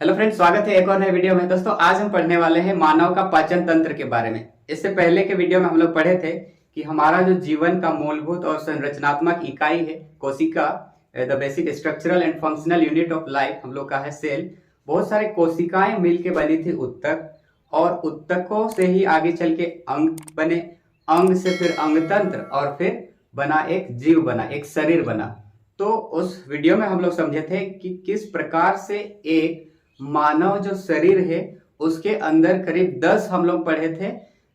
Hello friends, स्वागत है एक और नए वीडियो में। दोस्तों, आज हम पढ़ने वाले हैं मानव का पाचन तंत्र के बारे में। इससे पहले के वीडियो में हम लोग पढ़े थे कि हमारा जो जीवन का मूलभूत और संरचनात्मक इकाई है कोशिका, the basic structural and functional unit of life, हम लोग का है सेल। बहुत सारे कोशिकाएं मिलके बनी थी उत्तक, और उत्तकों से ही आगे चल के अंग बने, अंग से फिर अंगतंत्र, और फिर बना एक जीव, बना एक शरीर बना। तो उस वीडियो में हम लोग समझे थे कि किस प्रकार से एक मानव जो शरीर है उसके अंदर करीब 10 हम लोग पढ़े थे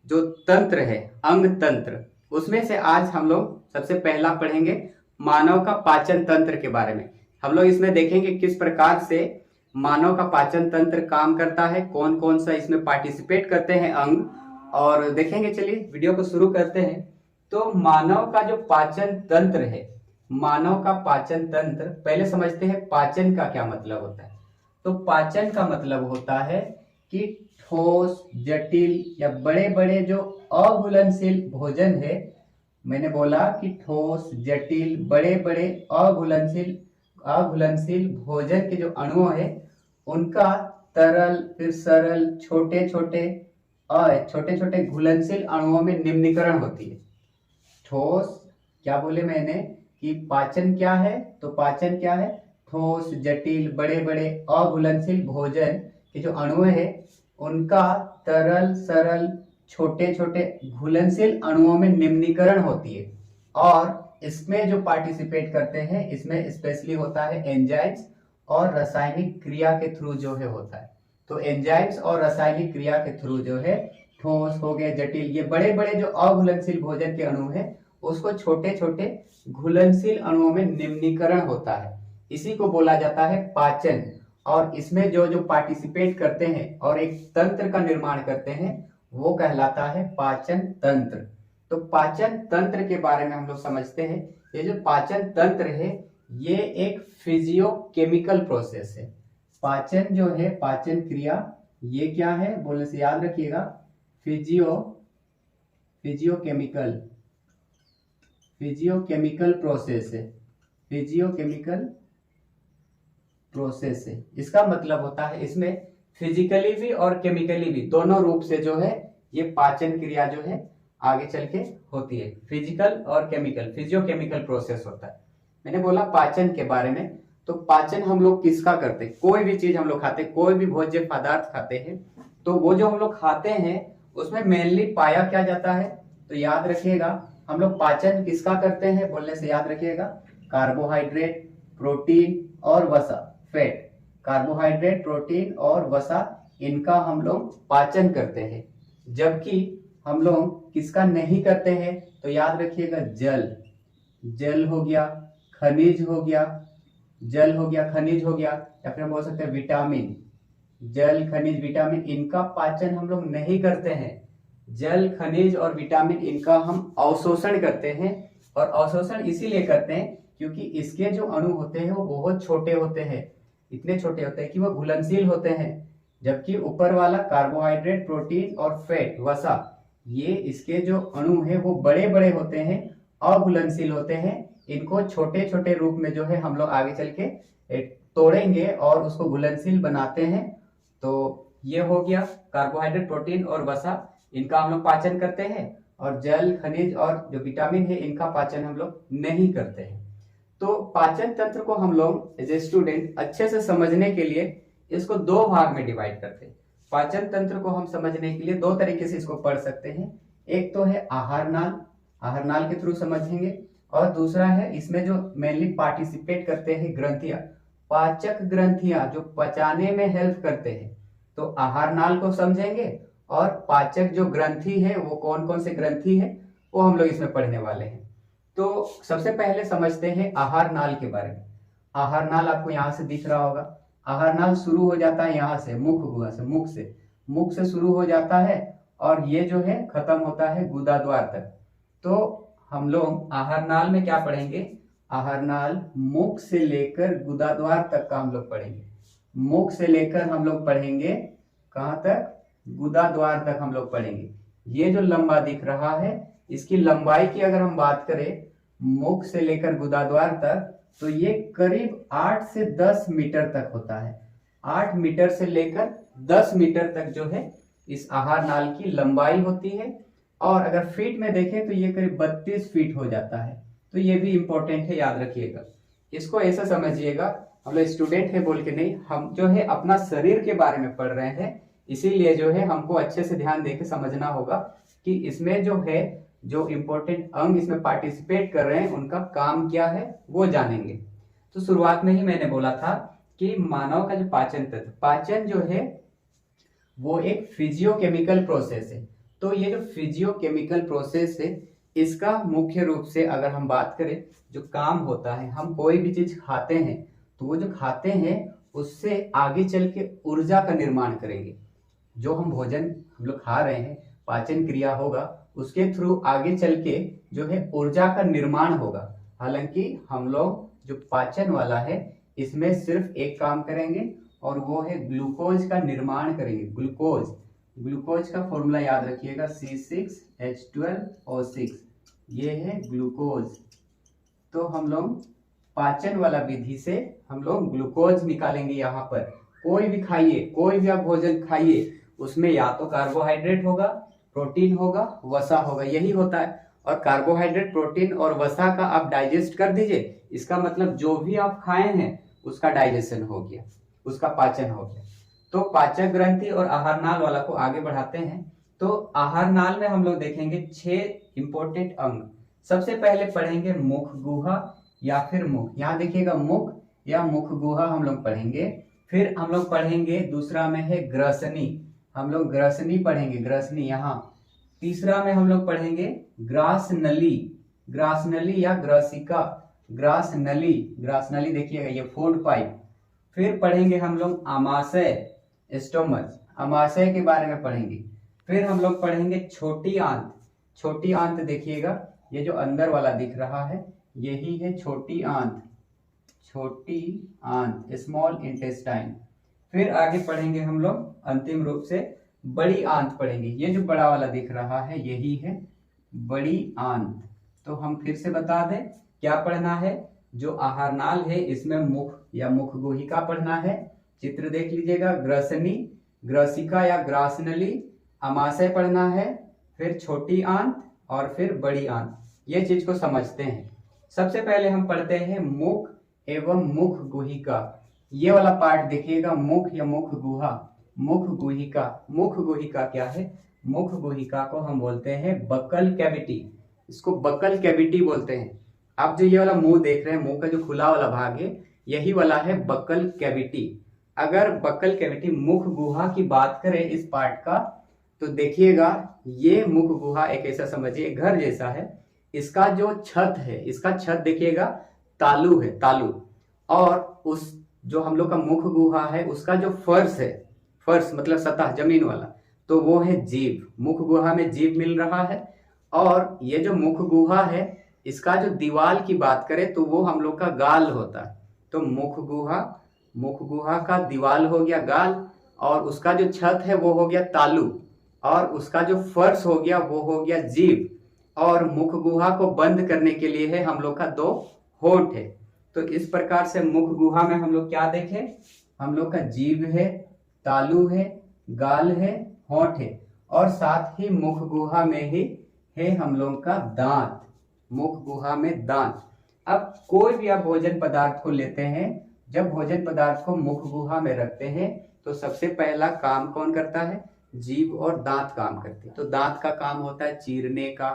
जो तंत्र है, अंग तंत्र। उसमें से आज हम लोग सबसे पहला पढ़ेंगे मानव का पाचन तंत्र के बारे में। हम लोग इसमें देखेंगे किस प्रकार से मानव का पाचन तंत्र काम करता है, कौन कौन सा इसमें पार्टिसिपेट करते हैं अंग, और देखेंगे। चलिए वीडियो को शुरू करते हैं। तो मानव का जो पाचन तंत्र है, मानव का पाचन तंत्र, पहले समझते हैं पाचन का क्या मतलब होता है। तो पाचन का मतलब होता है कि ठोस, जटिल या बड़े बड़े जो अघुलनशील भोजन है, मैंने बोला कि ठोस, जटिल, बड़े बड़े अघुलनशील भोजन के जो अणु है उनका तरल फिर सरल छोटे छोटे घुलनशील अणुओं में निम्नीकरण होती है। ठोस, क्या बोले मैंने कि पाचन क्या है, तो पाचन क्या है, ठोस, जटिल, बड़े बड़े अघुलनशील भोजन के जो अणु है उनका तरल सरल छोटे छोटे घुलनशील अणुओं में निम्नीकरण होती है। और इसमें जो पार्टिसिपेट करते हैं, इसमें स्पेशली होता है एंजाइम्स और रासायनिक क्रिया के थ्रू जो है होता है। तो एंजाइम्स और रासायनिक क्रिया के थ्रू जो है ठोस हो गए, जटिल, ये बड़े बड़े जो अघुलनशील भोजन के अणु है उसको छोटे छोटे घुलनशील अणुओं में निम्नीकरण होता है। इसी को बोला जाता है पाचन। और इसमें जो जो पार्टिसिपेट करते हैं और एक तंत्र का निर्माण करते हैं वो कहलाता है पाचन तंत्र। तो पाचन तंत्र के बारे में हम लोग समझते हैं। ये जो पाचन तंत्र है ये एक फिजियोकेमिकल प्रोसेस है। पाचन जो है, पाचन क्रिया, ये क्या है बोलने से याद रखिएगा, फिजियोकेमिकल प्रोसेस है। फिजियोकेमिकल प्रोसेस है, इसका मतलब होता है इसमें फिजिकली भी और केमिकली भी दोनों रूप से जो है ये पाचन क्रिया जो है आगे चल के होती है। फिजिकल और केमिकल, फिजियोकेमिकल प्रोसेस होता है। मैंने बोला पाचन के बारे में। तो पाचन हम लोग किसका करते हैं, कोई भी चीज हम लोग खाते हैं, कोई भी भोज्य पदार्थ खाते हैं, तो वो जो हम लोग खाते हैं उसमें मेनली पाया क्या जाता है, तो याद रखिएगा हम लोग पाचन किसका करते हैं बोलने से याद रखिएगा, कार्बोहाइड्रेट, प्रोटीन और वसा, फैट। कार्बोहाइड्रेट, प्रोटीन और वसा, इनका हम लोग पाचन करते हैं। जबकि हम लोग किसका नहीं करते हैं, तो याद रखिएगा जल हो गया, खनिज हो गया, खनिज हो गया, या फिर हम बोल सकते हैं विटामिन, जल, खनिज, विटामिन, इनका पाचन हम लोग नहीं करते हैं। जल, खनिज और विटामिन इनका हम अवशोषण करते हैं। और अवशोषण इसीलिए करते हैं क्योंकि इसके जो अणु होते हैं वो बहुत छोटे होते हैं, इतने छोटे होते हैं कि वो घुलनशील होते हैं। जबकि ऊपर वाला कार्बोहाइड्रेट, प्रोटीन और फैट, वसा, ये इसके जो अणु है वो बड़े बड़े होते हैं, अघुलनशील होते हैं। इनको छोटे छोटे रूप में जो है हम लोग आगे चल के तोड़ेंगे और उसको घुलनशील बनाते हैं। तो ये हो गया कार्बोहाइड्रेट, प्रोटीन और वसा, इनका हम लोग पाचन करते हैं। और जल, खनिज और जो विटामिन है इनका पाचन हम लोग नहीं करते हैं। तो पाचन तंत्र को हम लोग एज ए स्टूडेंट अच्छे से समझने के लिए इसको दो भाग में डिवाइड करते हैं। पाचन तंत्र को हम समझने के लिए दो तरीके से इसको पढ़ सकते हैं। एक तो है आहार नाल के थ्रू समझेंगे, और दूसरा है इसमें जो मेनली पार्टिसिपेट करते हैं ग्रंथियां, पाचक ग्रंथियां जो पचाने में हेल्प करते हैं। तो आहार नाल को समझेंगे, और पाचक जो ग्रंथि है वो कौन कौन से ग्रंथि है वो हम लोग इसमें पढ़ने वाले हैं। तो सबसे पहले समझते हैं आहार नाल के बारे में। आहार नाल आपको यहाँ से दिख रहा होगा। आहार नाल शुरू हो जाता है यहाँ से, मुख से शुरू हो जाता है, और ये जो है खत्म होता है गुदा द्वार तक। तो हम लोग आहार नाल में क्या पढ़ेंगे, आहार नाल मुख से लेकर गुदा द्वार तक का हम लोग पढ़ेंगे। मुख से लेकर हम लोग पढ़ेंगे कहाँ तक, गुदा द्वार तक हम लोग पढ़ेंगे। ये जो लंबा दिख रहा है, इसकी लंबाई की अगर हम बात करें मुख से लेकर गुदा द्वार तक, तो ये करीब 8 से 10 मीटर तक होता है। 8 मीटर से लेकर 10 मीटर तक जो है इस आहार नाल की लंबाई होती है। और अगर फीट में देखें तो ये करीब 32 फीट हो जाता है। तो ये भी इंपॉर्टेंट है, याद रखिएगा। इसको ऐसा समझिएगा, हम लोग स्टूडेंट है बोल के नहीं, हम जो है अपना शरीर के बारे में पढ़ रहे हैं, इसीलिए जो है हमको अच्छे से ध्यान देके समझना होगा कि इसमें जो है जो इम्पोर्टेंट अंग इसमें पार्टिसिपेट कर रहे हैं उनका काम क्या है वो जानेंगे। तो शुरुआत में ही मैंने बोला था कि मानव का जो पाचन तंत्र, पाचन जो है वो एक फिजियोकेमिकल प्रोसेस है। तो ये जो फिजियोकेमिकल प्रोसेस है इसका मुख्य रूप से अगर हम बात करें जो काम होता है, हम कोई भी चीज खाते हैं तो वो जो खाते हैं उससे आगे चल के ऊर्जा का निर्माण करेंगे। जो हम भोजन हम लोग खा रहे हैं, पाचन क्रिया होगा, उसके थ्रू आगे चल के जो है ऊर्जा का निर्माण होगा। हालांकि हम लोग जो पाचन वाला है इसमें सिर्फ एक काम करेंगे और वो है ग्लूकोज का निर्माण करेंगे। ग्लूकोज का फॉर्मूला याद रखिएगा, C6H12O6, ये है ग्लूकोज। तो हम लोग पाचन वाला विधि से हम लोग ग्लूकोज निकालेंगे। यहाँ पर कोई भी खाइए, कोई भी आप भोजन खाइए, उसमें या तो कार्बोहाइड्रेट होगा, प्रोटीन होगा, वसा होगा, यही होता है। और कार्बोहाइड्रेट, प्रोटीन और वसा का आप डाइजेस्ट कर दीजिए, इसका मतलब जो भी आप खाए हैं उसका डाइजेशन हो गया, उसका पाचन हो गया। तो पाचक ग्रंथि और आहार नाल वाला को आगे बढ़ाते हैं। तो आहार नाल में हम लोग देखेंगे 6 इंपॉर्टेंट अंग। सबसे पहले पढ़ेंगे मुख गुहा या फिर मुख, यहाँ देखिएगा मुख या मुख गुहा हम लोग पढ़ेंगे। फिर हम लोग पढ़ेंगे, दूसरा में है ग्रसनी, हम लोग ग्रसनी पढ़ेंगे, ग्रसनी यहाँ। तीसरा में हम लोग पढ़ेंगे ग्रास नली, ग्रास नली या ग्रसिका, ग्रास नली, ग्रास नली देखिएगा ये फूड पाइप। फिर पढ़ेंगे हम लोग आमाशय, स्टोमच, आमाशय के बारे में पढ़ेंगे। फिर हम लोग पढ़ेंगे छोटी आंत, छोटी आंत देखिएगा ये जो अंदर वाला दिख रहा है यही है छोटी आंत, छोटी आंत, स्मॉल इंटेस्टाइन। फिर आगे पढ़ेंगे हम लोग अंतिम रूप से बड़ी आंत पढ़ेंगे, ये जो बड़ा वाला दिख रहा है यही है बड़ी आंत। तो हम फिर से बता दें क्या पढ़ना है। जो आहार नाल है इसमें मुख या मुख गुहिका पढ़ना है, चित्र देख लीजिएगा, ग्रसनी, ग्रसिका या ग्रासनली, आमाशय पढ़ना है, फिर छोटी आंत और फिर बड़ी आंत। ये चीज को समझते हैं। सबसे पहले हम पढ़ते हैं मुख एवं मुख गुहिका। ये वाला पार्ट देखिएगा, मुख या मुख गुहा, मुख गुहिका। मुख गुहिका क्या है? मुख गुहिका को हम बोलते हैं बकल कैविटी, इसको बकल कैविटी बोलते हैं। आप जो ये वाला मुंह देख रहे हैं, मुंह का जो खुला वाला भाग है यही वाला है बकल कैविटी। अगर बकल कैविटी मुख गुहा की बात करें इस पार्ट का, तो देखिएगा ये मुख गुहा एक ऐसा समझिए घर जैसा है। इसका जो छत है, इसका छत देखिएगा तालु है, तालु। और उस जो हम लोग का मुख गुहा है उसका जो फर्श है, फर्श मतलब सतह जमीन वाला, तो वो है जीभ। मुख गुहा में जीभ मिल रहा है। और ये जो मुख गुहा है इसका जो दीवार की बात करें तो वो हम लोग का गाल होता है। तो मुख गुहा का दीवार हो गया गाल, और उसका जो छत है वो हो गया तालु, और उसका जो फर्श हो गया वो हो गया जीभ। और मुख गुहा को बंद करने के लिए है हम लोग का 2 होंठ है। तो इस प्रकार से मुख गुहा में हम लोग क्या देखें, हम लोग का जीभ है, तालु है, गाल है, होंठ है, और साथ ही मुख गुहा में ही है हम लोग का दांत, मुख गुहा में दांत। अब कोई भी आप भोजन पदार्थ को लेते हैं, जब भोजन पदार्थ को मुख गुहा में रखते हैं तो सबसे पहला काम कौन करता है? जीभ और दांत काम करते हैं। तो दांत का काम होता है चीरने का,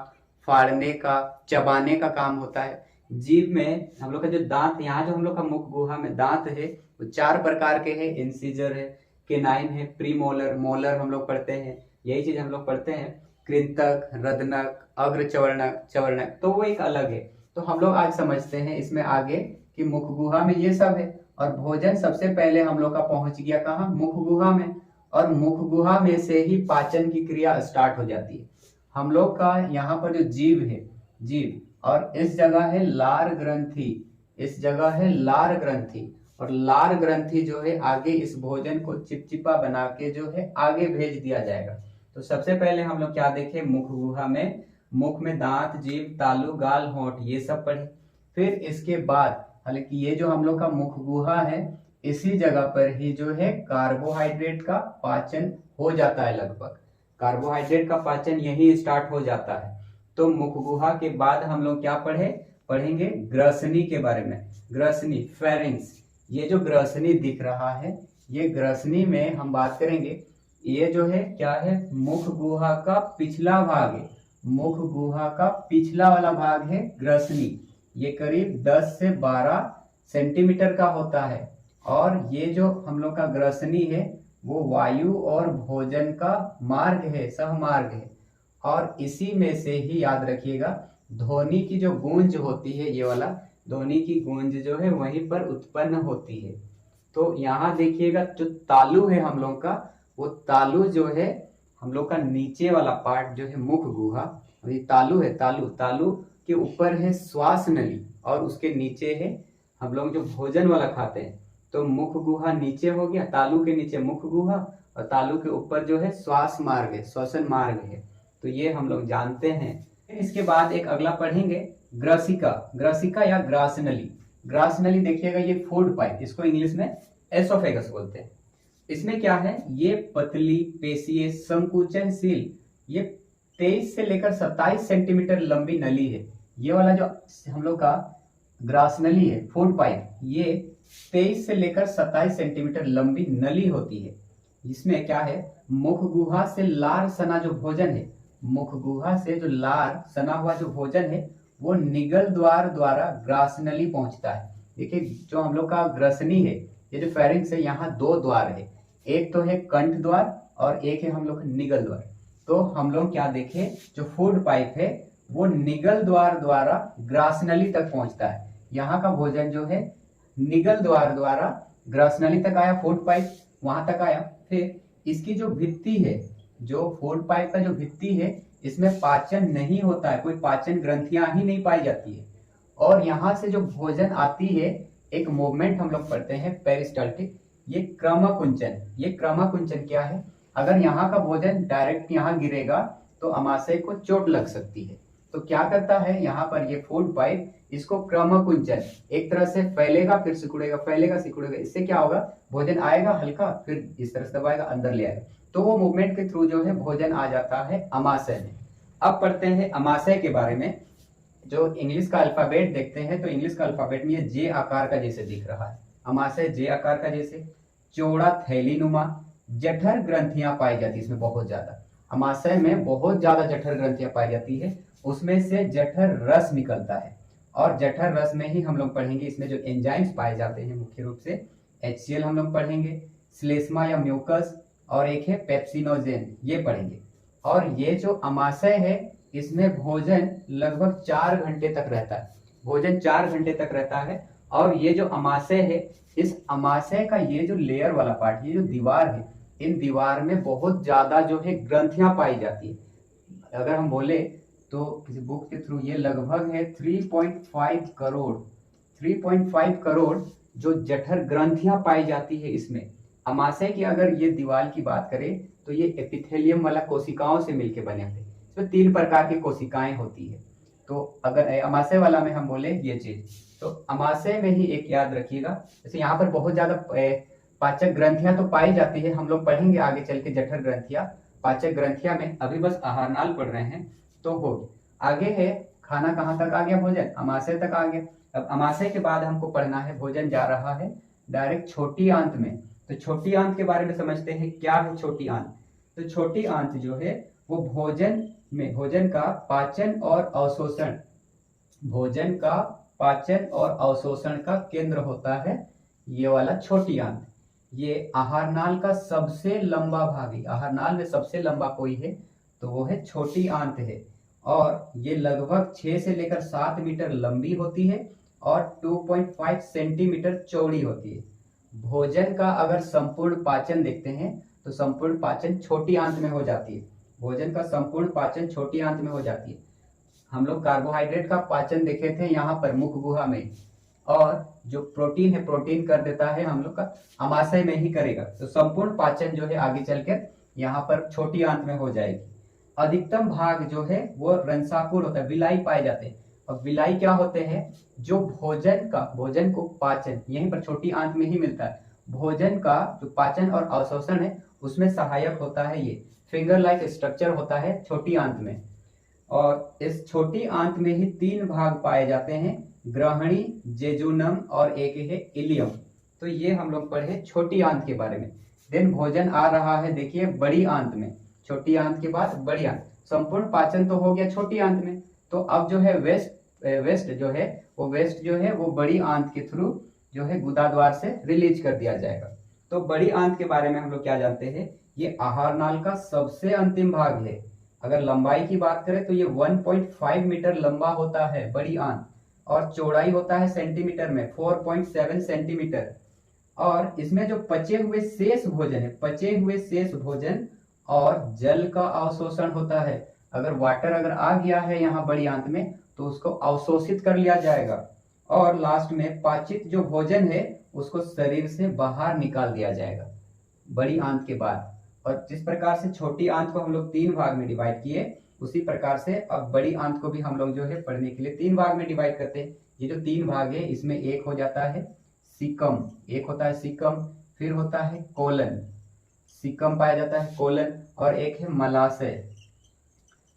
फाड़ने का, चबाने का काम होता है। जीभ में हम लोग का जो दांत, यहाँ जो हम लोग का मुख गुहा में दांत है वो 4 प्रकार के हैं। इंसिजर है, केनाइन है, प्रीमोलर, मोलर हम लोग पढ़ते हैं, यही चीज हम लोग पढ़ते हैं, कृंतक, रदनक, अग्रचवर्णक, चवर्णक, तो वो एक अलग है। तो हम लोग आज समझते हैं इसमें आगे कि मुख गुहा में ये सब है। और भोजन सबसे पहले हम लोग का पहुंच गया कहाँ? मुख गुहा में। और मुख गुहा में से ही पाचन की क्रिया स्टार्ट हो जाती है। हम लोग का यहाँ पर जो जीभ है, जीभ, और इस जगह है लार ग्रंथि, इस जगह है लार ग्रंथि। और लार ग्रंथि जो है आगे इस भोजन को चिपचिपा बना के जो है आगे भेज दिया जाएगा। तो सबसे पहले हम लोग क्या देखें? मुख गुहा में, मुख में दांत, जीभ, तालु, गाल, होंठ, ये सब पढ़े। फिर इसके बाद, हालांकि ये जो हम लोग का मुख गुहा है इसी जगह पर ही जो है कार्बोहाइड्रेट का पाचन हो जाता है। लगभग कार्बोहाइड्रेट का पाचन यही स्टार्ट हो जाता है। तो मुख गुहा के बाद हम लोग क्या पढ़ेंगे ग्रसनी के बारे में। ग्रसनी, फेरिंग्स, ये जो ग्रसनी दिख रहा है, ये ग्रसनी में हम बात करेंगे। ये जो है क्या है, मुख गुहा का पिछला भाग है। मुख गुहा का पिछला वाला भाग है ग्रसनी। ये करीब 10 से 12 सेंटीमीटर का होता है। और ये जो हम लोग का ग्रसनी है वो वायु और भोजन का मार्ग है, सहमार्ग है। और इसी में से ही याद रखिएगा ध्वनि की जो गूंज होती है, ये वाला ध्वनि की गूंज जो है वहीं पर उत्पन्न होती है। तो यहाँ देखिएगा जो तालु है हम लोग का, वो तालु जो है हम लोग का नीचे वाला पार्ट जो है मुख गुहा, ये तालु है। तालु के ऊपर है श्वास नली और उसके नीचे है हम लोग जो भोजन वाला खाते हैं। तो मुख गुहा नीचे हो गया, तालु के नीचे मुख गुहा और तालु के ऊपर जो है श्वास मार्ग है, श्वसन मार्ग है। तो ये हम लोग जानते हैं। इसके बाद एक अगला पढ़ेंगे ग्रसिका। ग्रसिका या ग्रासनली। ग्रासनली देखिएगा ये फूड पाइप, इसको इंग्लिश में एसोफेगस बोलते हैं। इसमें क्या है, ये पतली पेशीय संकुचनशील, ये 23 से लेकर 27 सेंटीमीटर लंबी नली है। ये वाला जो हम लोग का ग्रासनली है, फूड पाइप, ये 23 से लेकर 27 सेंटीमीटर लंबी नली होती है। इसमें क्या है, मुख गुहा से लार सना जो भोजन है, मुख गुहा से जो लार सना हुआ जो भोजन है वो निगल द्वार द्वारा ग्रासनली पहुंचता है। देखिए जो हम लोग का ग्रसनी है, ये जो फेरिंग्स है, यहाँ 2 द्वार है, एक तो है कंठ द्वार और एक है हम लोग निगल द्वार। तो हम लोग क्या देखे, जो फूड पाइप है वो निगल द्वार द्वारा ग्रासनली तक पहुंचता है। यहाँ का भोजन जो है निगल द्वार द्वारा ग्रासनली तक आया, फूड पाइप वहां तक आया। फिर इसकी जो भित्ति है, जो फूड पाइप का जो भित्ति है, इसमें पाचन नहीं होता है, कोई पाचन ग्रंथियां ही नहीं पाई जाती है। और यहाँ से जो भोजन आती है, एक मूवमेंट हम लोग पढ़ते हैं पेरिस्टाल्टिक, ये क्रमकुंचन। ये क्रमकुंचन क्या है, अगर यहाँ का भोजन डायरेक्ट यहाँ गिरेगा तो अमाशय को चोट लग सकती है। तो क्या करता है यहाँ पर ये फूड पाइप, इसको क्रमकुंचन, एक तरह से फैलेगा फिर सिकुड़ेगा, फैलेगा सिकुड़ेगा। इससे क्या होगा, भोजन आएगा हल्का, फिर इस तरह से दबाएगा, अंदर ले आएगा। तो वो मूवमेंट के थ्रू जो है भोजन आ जाता है अमाशय में। अब पढ़ते हैं अमाशय के बारे में। जो इंग्लिश का अल्फाबेट देखते हैं तो इंग्लिश का अल्फाबेट में ये जे आकार का जैसे दिख रहा है। अमाशय जे आकार का जैसे, चौड़ा थैलीनुमा, जठर ग्रंथियां पाई जाती है इसमें बहुत ज्यादा। अमाशय में बहुत ज्यादा जठर ग्रंथियां पाई जाती है, उसमें से जठर रस निकलता है। और जठर रस में ही हम लोग पढ़ेंगे इसमें जो एंजाइम्स पाए जाते हैं, मुख्य रूप से HCl हम लोग पढ़ेंगे, श्लेष्मा या म्यूकस, और एक है पेप्सिनोजेन, ये पढ़ेंगे। और ये जो अमाशय है इसमें भोजन लगभग 4 घंटे तक रहता है, भोजन 4 घंटे तक रहता है। और ये जो अमाशय है, इस अमाशय का ये जो लेयर वाला पार्ट, ये जो दीवार है, इन दीवार में बहुत ज्यादा जो है ग्रंथियां पाई जाती है। अगर हम बोले तो किसी बुक के थ्रू ये लगभग है 3.5 करोड़, 3.5 करोड़ जो जठर ग्रंथियां पाई जाती है इसमें। अमाशय की अगर ये दीवार की बात करें तो ये एपिथेलियम वाला कोशिकाओं से मिलकर बने होते हैं। इसमें 3 प्रकार की कोशिकाएं होती है। तो अगर अमाशय वाला में हम बोले ये चीज, तो अमाशय में ही एक याद रखिएगा, जैसे यहाँ पर बहुत ज्यादा पाचक ग्रंथियां तो पाई जाती है, हम लोग पढ़ेंगे आगे चल के जठर ग्रंथियां, पाचक ग्रंथियां में अभी बस आहारनाल पढ़ रहे हैं तो होगी। आगे है खाना कहाँ तक आ गया, भोजन अमाशय तक आ गया। अब अमाशय के बाद हमको पढ़ना है, भोजन जा रहा है डायरेक्ट छोटी आंत में। तो छोटी आंत के बारे में समझते हैं, क्या है छोटी आंत। तो छोटी आंत जो है वो भोजन में, भोजन का पाचन और अवशोषण, भोजन का पाचन और अवशोषण का केंद्र होता है ये वाला छोटी आंत। ये आहारनाल का सबसे लंबा भाग है, आहारनाल में सबसे लंबा कोई है तो वो है छोटी आंत है। और ये लगभग 6 से लेकर 7 मीटर लंबी होती है और 2.5 सेंटीमीटर चौड़ी होती है। भोजन का अगर संपूर्ण पाचन देखते हैं तो संपूर्ण पाचन छोटी आंत में हो जाती है, भोजन का संपूर्ण पाचन छोटी आंत में हो जाती है। हम लोग कार्बोहाइड्रेट का पाचन देखे थे यहाँ पर मुख गुहा में, और जो प्रोटीन है, प्रोटीन कर देता है हम लोग का अमाशय में ही करेगा। तो संपूर्ण पाचन जो है आगे चलकर यहाँ पर छोटी आंत में हो जाएगी। अधिकतम भाग जो है वो रंसाकुर होता है, विलाई पाए जाते हैं। और विलाई क्या होते हैं, जो भोजन को पाचन यहीं पर छोटी आंत में ही मिलता है, भोजन का जो पाचन और अवशोषण है उसमें सहायक होता है। ये फिंगर लाइक स्ट्रक्चर होता है छोटी आंत में, और इस छोटी आंत में ही 3 भाग पाए जाते हैं, ग्रहणी, जेजुनम और एक है इलियम। तो ये हम लोग पढ़े छोटी आंत के बारे में। देन भोजन आ रहा है देखिए बड़ी आंत में, छोटी आंत के बाद बड़ी आंत। संपूर्ण पाचन तो हो गया छोटी आंत में, तो अब जो है वेस्ट जो है वो बड़ी आंत के थ्रू जो है गुदाद्वार से रिलीज कर दिया जाएगा। तो बड़ी आंत के बारे में हम लोग क्या जानते हैं, ये आहार नाल का सबसे अंतिम भाग है। अगर लंबाई की बात करें तो ये 1.5 मीटर लंबा होता है बड़ी आंत, और चौड़ाई होता है सेंटीमीटर में 4.7 सेंटीमीटर। और इसमें जो पचे हुए शेष भोजन और जल का अवशोषण होता है। अगर वाटर अगर आ गया है यहाँ बड़ी आंत में तो उसको अवशोषित कर लिया जाएगा, और लास्ट में पाचित जो भोजन है उसको शरीर से बाहर निकाल दिया जाएगा बड़ी आंत के बाद। और जिस प्रकार से छोटी आंत को हम लोग 3 भाग में डिवाइड किए, उसी प्रकार से अब बड़ी आंत को भी हम लोग जो है पढ़ने के लिए 3 भाग में डिवाइड करते हैं। ये जो 3 भाग है इसमें एक हो जाता है सीकम, फिर होता है कोलन, सीकम पाया जाता है कोलन, और एक है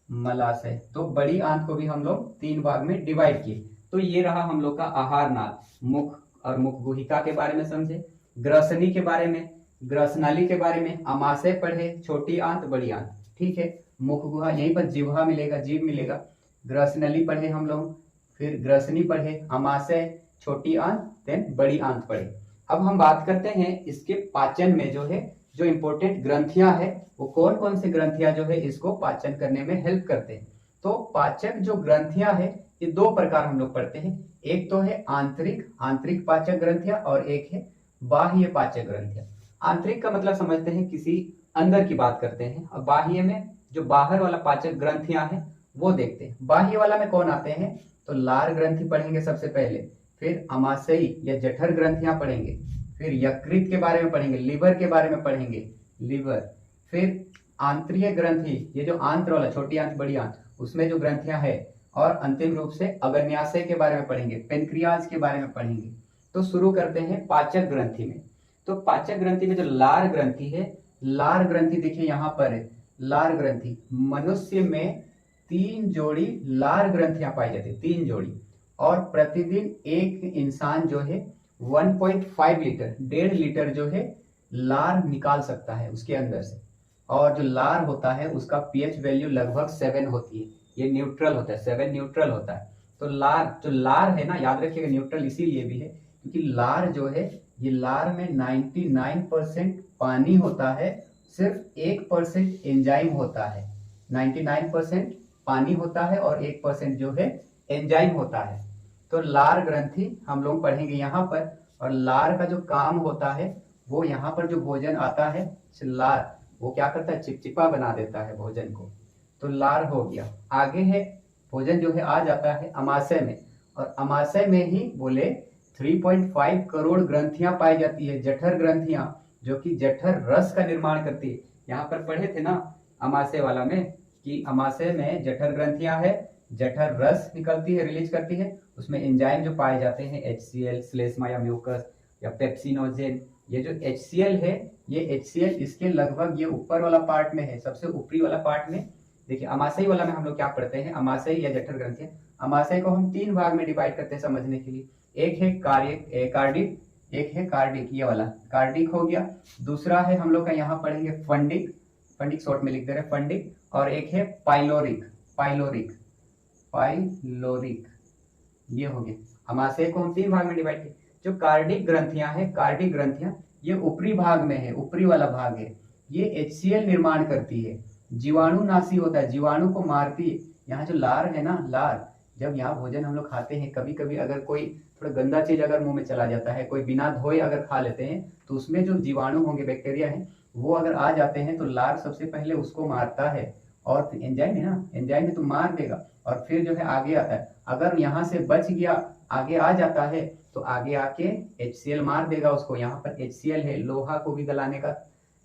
मलाशय। तो बड़ी आंत को भी हम लोग 3 भाग में डिवाइड किए। तो ये रहा हम लोग का आहार नाल। मुख और मुख गुहिका के बारे में समझे, ग्रसनी के बारे में, ग्रसनाली के बारे में, आमाशय पढ़े, छोटी आंत बड़ी आंत, ठीक है। मुख गुहा यहीं पर जिह्वा मिलेगा, जीभ मिलेगा। ग्रसनली पढ़े हम लोग, फिर ग्रसनी पढ़े, आमाशय, छोटी आंत, देन बड़ी आंत पढ़े। अब हम बात करते हैं इसके पाचन में जो है जो इंपॉर्टेंट ग्रंथियां है वो कौन कौन से ग्रंथियां जो है इसको पाचन करने में हेल्प करते हैं। तो पाचक जो ग्रंथियां है ये 2 प्रकार हम लोग पढ़ते हैं। एक तो है आंतरिक पाचक ग्रंथियां, और एक है बाह्य पाचक ग्रंथियां। आंतरिक का मतलब समझते हैं किसी अंदर की बात करते हैं, और बाह्य में जो बाहर वाला पाचक ग्रंथियां हैं वो देखते हैं। बाह्य वाला में कौन आते हैं, तो लार ग्रंथि पढ़ेंगे सबसे पहले, फिर अमाशयी या जठर ग्रंथियां पढ़ेंगे, फिर यकृत के बारे में पढ़ेंगे, लिवर के बारे में पढ़ेंगे, लिवर, फिर आंतरीय ग्रंथि, ये जो आंत्र वाला छोटी आंत बड़ी आंत उसमें जो ग्रंथियां है, और अंतिम रूप से अग्न्याशय के बारे में पढ़ेंगे, पेनक्रियाज के बारे में पढ़ेंगे। तो शुरू करते हैं पाचक ग्रंथि में। तो पाचक ग्रंथि में जो लार ग्रंथि है, लार ग्रंथि देखिए यहाँ पर है, लार ग्रंथि मनुष्य में 3 जोड़ी लार ग्रंथियां पाई जाती है, 3 जोड़ी। और प्रतिदिन एक इंसान जो है 1.5 लीटर, 1.5 लीटर जो है लार निकाल सकता है उसके अंदर से। और जो लार होता है उसका पीएच वैल्यू लगभग 7 होती है, ये न्यूट्रल होता है, 7 न्यूट्रल होता है। तो लार जो लार है ना, याद रखिएगा न्यूट्रल इसीलिए भी है क्योंकि लार जो है ये लार में 99% पानी होता है, सिर्फ 1% एंजाइम होता है। 99% पानी होता है और 1% जो है एंजाइम होता है। तो लार ग्रंथि हम लोग पढ़ेंगे यहाँ पर, और लार का जो काम होता है वो यहाँ पर जो भोजन आता है लार वो क्या करता है, चिपचिपा बना देता है भोजन को। तो लार हो गया। आगे है भोजन जो है आ जाता है अमाशय में, और अमाशय में ही बोले 3.5 करोड़ ग्रंथियां पाई जाती है, जठर ग्रंथियां, जो कि जठर रस का निर्माण करती है। यहाँ पर पढ़े थे ना अमाशय वाला में कि अमाशय में जठर ग्रंथियां है, जठर रस निकलती है, रिलीज करती है, उसमें एंजाइम जो पाए जाते हैं HCl, श्लेष्मा या म्यूकस या पेप्सिनोजेन। ये जो HCl है, ये HCl इसके लगभग ये ऊपर वाला पार्ट में है, सबसे ऊपरी वाला पार्ट में। देखिए अमाशय वाला में हम लोग क्या पढ़ते हैं, अमाशय या जठर ग्रंथि। अमाशय को हम 3 भाग में डिवाइड करते हैं समझने के लिए। एक है कार्डिक, एक है कार्डिक, ये वाला कार्डिक हो गया। दूसरा है हम लोग का यहाँ पढ़ेंगे फंडिक शॉर्ट में लिख दे रहे फंडिक, और एक है पाइलोरिक, ये हो गया। अमाशय को हम 3 भाग में डिवाइड किए। जो कार्डिक ग्रंथियां ये ऊपरी भाग में है, ऊपरी वाला भाग है, ये HCl निर्माण करती है, जीवाणुनाशी होता है, जीवाणु को मारती है। यहाँ जो लार है ना, लार जब यहाँ भोजन हम लोग खाते हैं, कभी कभी अगर कोई थोड़ा गंदा चीज अगर मुंह में चला जाता है, कोई बिना धोए अगर खा लेते हैं, तो उसमें जो जीवाणु होंगे, बैक्टीरिया है, वो अगर आ जाते हैं तो लार सबसे पहले उसको मारता है, और एंजाइम है ना, एंजाइम है तो मार देगा, और फिर जो है आगे आता है। अगर यहाँ से बच गया, आगे आ जाता है, तो आगे आके HCl मार देगा उसको। यहाँ पर HCl है, लोहा को भी गलाने का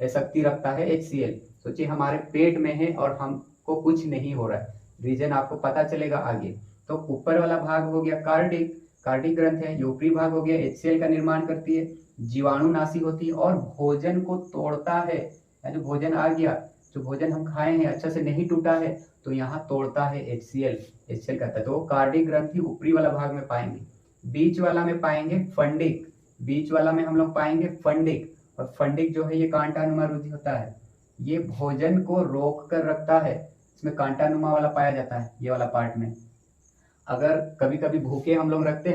शक्ति रखता है HCl। सोचिए हमारे पेट में है और हमको कुछ नहीं हो रहा है, रीजन आपको पता चलेगा आगे। तो ऊपर वाला भाग हो गया कार्डिक ग्रंथ है, ऊपरी भाग हो गया HCl का निर्माण करती है। जीवाणुनाशी होती है और भोजन को तोड़ता है। या जो भोजन आ गया, जो भोजन हम खाए हैं अच्छा से नहीं टूटा है तो यहाँ तोड़ता है HCl कहता है। तो कार्डिक ग्रंथि ऊपरी वाला भाग में पाएंगे, बीच वाला में पाएंगे फंडिक, बीच वाला में हम लोग पाएंगे फंडिक। और फंडिक जो है ये कांटानुमा रुधि होता है, ये भोजन को रोक कर रखता है, इसमें कांटानुमा वाला पाया जाता है ये वाला पार्ट में। अगर कभी कभी भूखे हम लोग रहते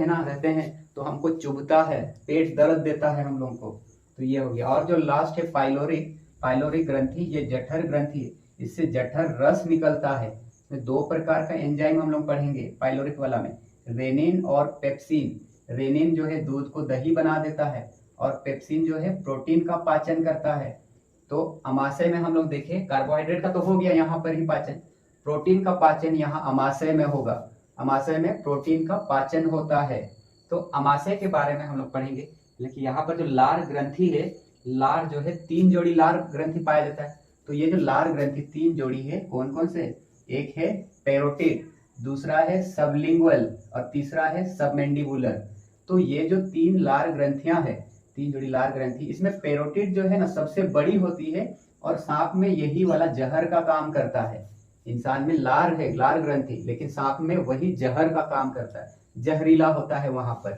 हैं तो हमको चुभता है, पेट दर्द देता है हम लोग को, तो ये हो गया। और जो लास्ट है पाइलोरिक ग्रंथि, ये जठर ग्रंथि है, इससे जठर रस निकलता है। इसमें 2 प्रकार का एंजाइम हम लोग पढ़ेंगे पाइलोरिक वाला में, रेनिन और पेप्सिन। रेनिन जो है दूध को दही बना देता है और पेप्सिन जो है प्रोटीन का पाचन करता है। तो अमाशय में हम लोग देखें, कार्बोहाइड्रेट का तो हो गया यहाँ पर ही पाचन, प्रोटीन का पाचन यहाँ अमाशय में होगा। अमाशय में प्रोटीन का पाचन होता है। तो अमाशय के बारे में हम लोग पढ़ेंगे। लेकिन यहाँ पर जो लार ग्रंथि है, लार जो है 3 जोड़ी लार ग्रंथि पाया जाता है। तो ये जो लार ग्रंथि 3 जोड़ी है, कौन कौन से? एक है पैरोटिड, दूसरा है सबलिंगुअल और तीसरा है सबमेंडिबुलर। तो ये जो 3 लार ग्रंथियां हैं, 3 जोड़ी लार ग्रंथि, इसमें पैरोटिड जो है ना सबसे बड़ी होती है और सांप में यही वाला जहर का काम करता है। इंसान में लार है, लार ग्रंथि, लेकिन सांप में वही जहर का काम करता है, जहरीला होता है वहां पर।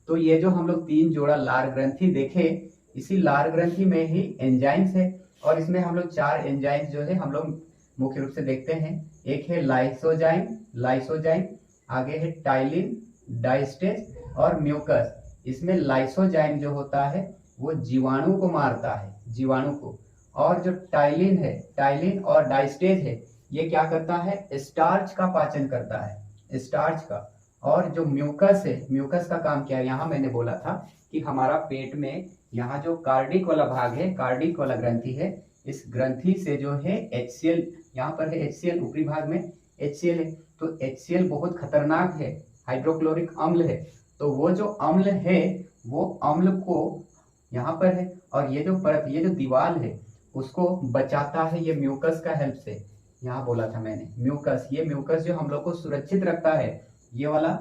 तो ये जो हम लोग 3 जोड़ा लार ग्रंथि देखे, इसी लार ग्रंथि में ही एंजाइम्स है और इसमें हम लोग 4 एंजाइम्स जो है हम लोग मुख्य रूप से देखते हैं। एक है लाइसोजाइम, आगे है टाइलिन, डाइस्टेज और म्यूकस। इसमें लाइसोजाइम जो होता है वो जीवाणु को मारता है, जीवाणु को। और जो टाइलिन है, टाइलिन और डाइस्टेज है, ये क्या करता है? स्टार्च का पाचन करता है, स्टार्च का। और जो म्यूकस है, म्यूकस का काम क्या है? यहाँ मैंने बोला था कि हमारा पेट में यहाँ जो कार्डिक वाला भाग है, कार्डिक वाला ग्रंथि है, इस ग्रंथि से जो है HCl, यहाँ पर है HCl, ऊपरी भाग में HCl है। तो HCl बहुत खतरनाक है, हाइड्रोक्लोरिक अम्ल है। तो वो जो अम्ल है, वो अम्ल को यहाँ पर है और ये जो परत, ये जो दीवार है, उसको बचाता है ये म्यूकस का हेल्प से। यहाँ बोला था मैंने म्यूकस, ये म्यूकस जो हम लोग को सुरक्षित रखता है, ये वाला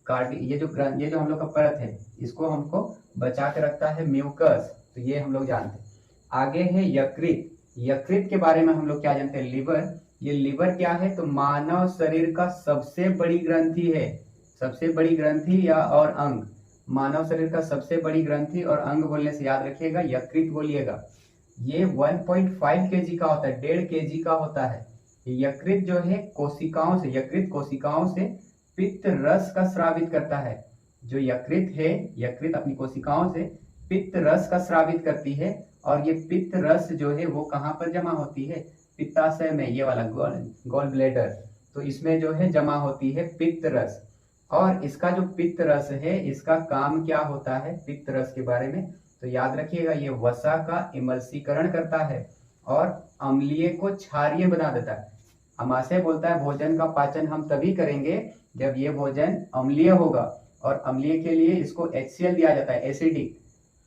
ये जो हम लोग का परत है, इसको हमको बचा के रखता है म्यूकस। तो ये हम लोग जानते हैं। आगे है यकृत। यकृत के बारे में हम लोग क्या जानते हैं? लिवर। ये लिवर क्या है? तो मानव शरीर का सबसे बड़ी ग्रंथि है, सबसे बड़ी ग्रंथि या और अंग। मानव शरीर का सबसे बड़ी ग्रंथि और अंग बोलने से याद रखिएगा, यकृत बोलिएगा। ये 1.5 kg का होता है, 1.5 kg का होता है। यकृत जो है कोशिकाओं से, यकृत कोशिकाओं से पित्त रस का स्रावित करता है। जो यकृत है, यकृत अपनी कोशिकाओं से पित्त रस का स्रावित करती है और ये पित्त रस जो है वो कहाँ पर जमा होती है? पित्ताशय में, ये वाला गॉल ब्लैडर। तो इसमें जो है जमा होती है पित्त रस। और इसका जो पित्त रस है, इसका काम क्या होता है पित्त रस के बारे में? तो याद रखिएगा, ये वसा का इमल्सीकरण करता है और अम्लीय को क्षारीय बना देता है। अमाशय बोलता है भोजन का पाचन हम तभी करेंगे जब ये भोजन अम्लीय होगा, और अम्लीय के लिए इसको HCl दिया जाता है, एसिडिक।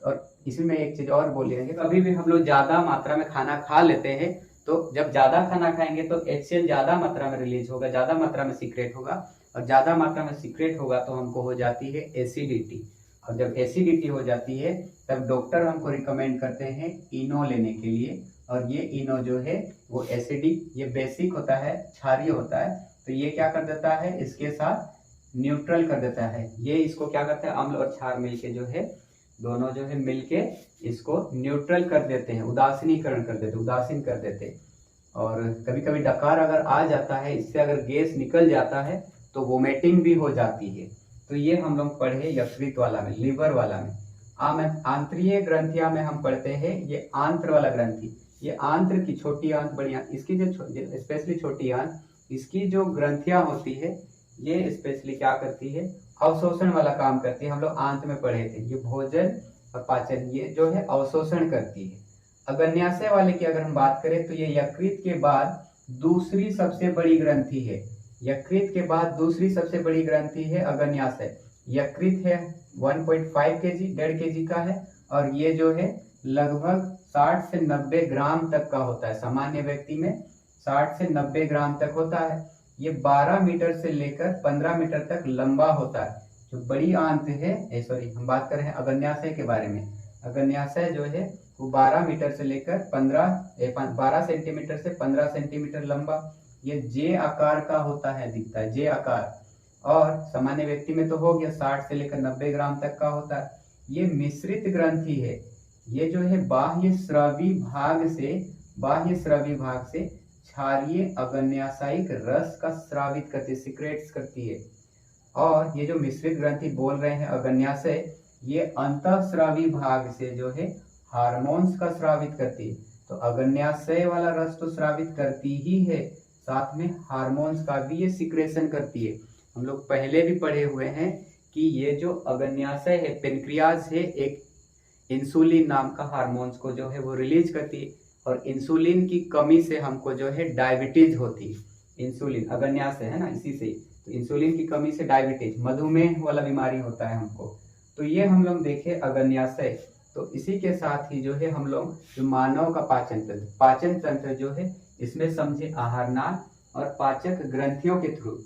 और इसी में एक चीज और बोल रहे हैं, कभी भी हम लोग ज्यादा मात्रा में खाना खा लेते हैं, तो जब ज्यादा खाना खाएंगे तो HCl ज्यादा मात्रा में रिलीज होगा, ज्यादा मात्रा में सीक्रेट होगा, और ज्यादा मात्रा में सीक्रेट होगा तो हमको हो जाती है एसिडिटी। और जब एसिडिटी हो जाती है तब डॉक्टर हमको रिकमेंड करते हैं इनो लेने के लिए। और ये इनो जो है वो एसिडिक, ये बेसिक होता है, क्षारीय होता है। तो ये क्या कर देता है? इसके साथ न्यूट्रल कर देता है। ये इसको क्या करता है? अम्ल और क्षार मिलके जो है, दोनों जो है मिलके इसको न्यूट्रल कर देते हैं, उदासीनीकरण कर देते, उदासीन कर देते। और कभी कभी डकार अगर आ जाता है, इससे अगर गैस निकल जाता है तो वोमिटिंग भी हो जाती है। तो ये हम लोग पढ़े यकृत वाला में, लिवर वाला में। आंतरीय ग्रंथियां में हम पढ़ते हैं ये आंत्र वाला ग्रंथि। ये आंत्र की छोटी आंत, बड़ी आंत, इसकी जो स्पेशली छोटी आंत, इसकी जो ग्रंथियां होती है ये स्पेशली क्या करती है? अवशोषण वाला काम करती है। हम लोग आंत में पढ़े थे, ये भोजन और पाचन, ये जो है अवशोषण करती है। अग्न्याशय वाले की अगर हम बात करें तो ये यकृत के बाद दूसरी सबसे बड़ी ग्रंथि है। यकृत के बाद दूसरी सबसे बड़ी ग्रंथि है अग्न्याशय। यकृत है 1.5 kg, 1.5 kg का है, और ये जो है लगभग 60 से 90 ग्राम तक का होता है। सामान्य व्यक्ति में 60 से 90 ग्राम तक होता है। ये 12 मीटर से लेकर 15 मीटर तक लंबा होता है। जो बड़ी आंत है, हम बात कर रहे हैं अग्न्याशय के बारे में। अग्न्याशय जो है वो 12 मीटर से लेकर 12 सेंटीमीटर से 15 सेंटीमीटर लंबा, ये जे आकार का होता है, दिखता है जे आकार। और सामान्य व्यक्ति में तो हो गया 60 से लेकर 90 ग्राम तक का होता है। ये मिश्रित ग्रंथि है, ये जो है बाह्य स्रावी भाग से क्षारीय अग्न्याशयिक रस का स्रावित करती, सिक्रेट्स करती है। और ये जो मिश्रित ग्रंथि बोल रहे हैं अग्न्याशय, ये अंतःस्रावी भाग से जो है हार्मोन्स का स्रावित करती है। तो अग्न्याशय वाला रस तो स्रावित करती ही है, साथ में हार्मोन्स का भी ये सिक्रेशन करती है। हम लोग पहले भी पढ़े हुए हैं कि ये जो अग्न्याशय है, पेनक्रियाज है, एक इंसुलिन नाम का हार्मोन्स को जो है वो रिलीज करती है, और इंसुलिन की कमी से हमको जो है डायबिटीज होती है। इंसुलिन अग्न्याशय है ना, इसी से। तो इंसुलिन की कमी से डायबिटीज, मधुमेह वाला बीमारी होता है हमको। तो ये हम लोग देखे अग्न्याशय। तो इसी के साथ ही जो है हम लोग जो मानव का पाचन तंत्र जो है, इसमें समझे आहार नाल और पाचक ग्रंथियों के थ्रू।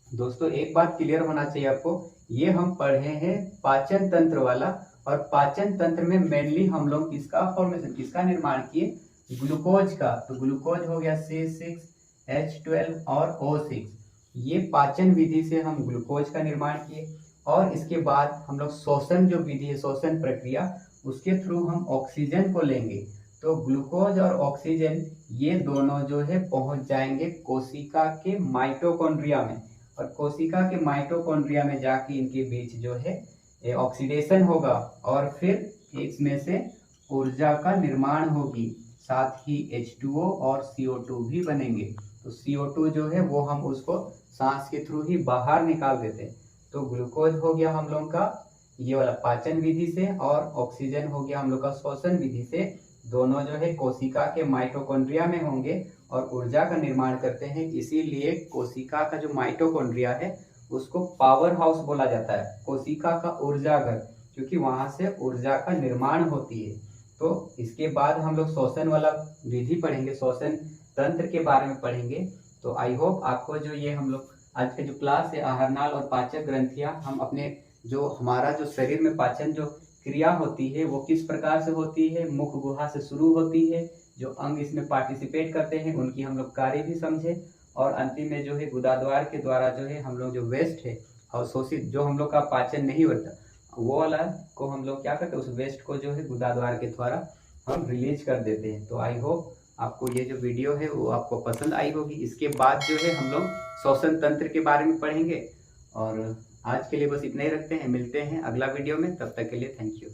दोस्तों एक बात क्लियर होना चाहिए आपको, ये हम पढ़े हैं पाचन तंत्र वाला, और पाचन तंत्र में मेनली हम लोग किसका निर्माण किए, ग्लूकोज का। तो ग्लूकोज हो गया C6H12 और O6, ये पाचन विधि से हम ग्लूकोज का निर्माण किए। और इसके बाद हम लोग श्वसन जो विधि है, श्वसन प्रक्रिया, उसके थ्रू हम ऑक्सीजन को लेंगे। तो ग्लूकोज और ऑक्सीजन ये दोनों जो है पहुंच जाएंगे कोशिका के माइटोकॉन्ड्रिया में, और कोशिका के माइटोकॉन्ड्रिया में जाके इनके बीच जो है ऑक्सीडेशन होगा, और फिर इसमें से ऊर्जा का निर्माण होगी, साथ ही H2O और CO2 भी बनेंगे। तो CO2 जो है वो हम उसको सांस के थ्रू ही बाहर निकाल देते हैं। तो ग्लूकोज हो गया हम लोग का ये वाला पाचन विधि से, और ऑक्सीजन हो गया हम लोग का श्वसन विधि से। दोनों जो है कोशिका के माइटोकॉन्ड्रिया में होंगे और ऊर्जा का निर्माण करते हैं। इसीलिए कोशिका का जो माइटोकॉन्ड्रिया है उसको पावर हाउस बोला जाता है, कोशिका का ऊर्जा घर, क्योंकि वहां से ऊर्जा का निर्माण होती है। तो इसके बाद हम लोग श्वसन वाला विधि पढ़ेंगे, श्वसन तंत्र के बारे में पढ़ेंगे। तो आई होप आपको जो ये हम लोग आज के जो क्लास है आहार नाल और पाचक ग्रंथियां, हम अपने जो हमारा जो शरीर में पाचन जो क्रिया होती है वो किस प्रकार से होती है, मुख गुहा से शुरू होती है, जो अंग इसमें पार्टिसिपेट करते हैं उनकी हम लोग कार्य भी समझे, और अंतिम में जो है गुदाद्वार के द्वारा जो है हम लोग जो वेस्ट है अवशोषित, जो हम लोग का पाचन नहीं होता वो वाला को हम लोग क्या करते हैं, उस वेस्ट को जो है गुदाद्वार के द्वारा हम रिलीज कर देते हैं। तो आई होप आपको ये जो वीडियो है वो आपको पसंद आई होगी। इसके बाद जो है हम लोग श्वसन तंत्र के बारे में पढ़ेंगे, और आज के लिए बस इतना ही रखते हैं, मिलते हैं अगला वीडियो में, तब तक के लिए थैंक यू।